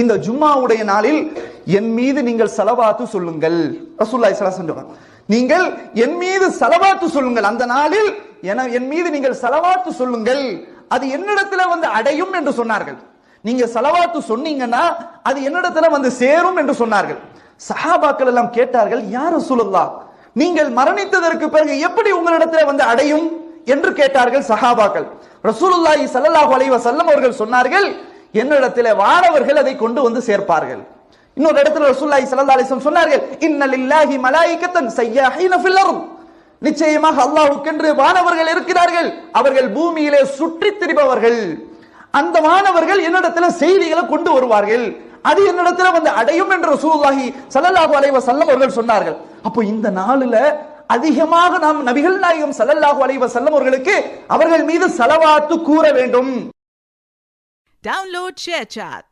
இந்த ஜும்மாவுடைய நாளில் என் மீது நீங்கள் ஸலவாத்து சொல்லுங்கள். ரசூலுல்லாஹி ஸல்லல்லாஹு அலைஹி வஸல்லம் நீங்கள் என் மீது ஸலவாத்து சொல்லுங்கள், அந்த நாளில் என் மீது நீங்கள் ஸலவாத்து சொல்லுங்கள், அது என்னிடத்துல வந்து அடையும் என்று சொன்னார்கள். நீங்க ஸலவாத்து சொன்னீங்கன்னா அது என்னிடத்துல வந்து சேரும் என்று சொன்னார்கள். சஹாபாக்கள் எல்லாம் கேட்டார்கள், யா ரசூலுல்லாஹ், நீங்கள் மரணித்ததற்கு பிறகு எப்படி உங்களிடத்துல வந்து அடையும் என்று கேட்டார்கள் சஹாபாக்கள். ரசூலுல்லாஹி ஸல்லல்லாஹு அலைஹி வஸல்லம் அவர்கள் சொன்னார்கள், என்னிடத்தில் வானவர்கள் அதை கொண்டு வந்து சேர்ப்பார்கள். இன்னொரு இடத்துல ரசூலுல்லாஹி ஸல்லல்லாஹு அலைஹி வஸல்லம் சொன்னார்கள், இன்ன லில்லாஹி மலாயிகத்தன் ஸய்யாஹீன ஃபில் அர்த், நிச்சயமாக அல்லாஹ்வுக்கென்று வானவர்கள் இருக்கிறார்கள், அவர்கள் பூமியிலே சுற்றி திரிபவர்கள். அந்த வானவர்கள் என்னிடத்துல செய்திகளை கொண்டு வருவார்கள், அது என்னிடத்துல வந்து அடையும் என்று ரசூலுல்லாஹி ஸல்லல்லாஹு அலைஹி வஸல்லம் அவர்கள் சொன்னார்கள். அப்போ இந்த நாளில அதிகமாக நாம் நபிகள் நாயகம் ஸல்லல்லாஹு அலைஹி வஸல்லம் அவர்களுக்கு அவர்கள் மீது ஸலவாத்து கூற வேண்டும். Download ShareChat.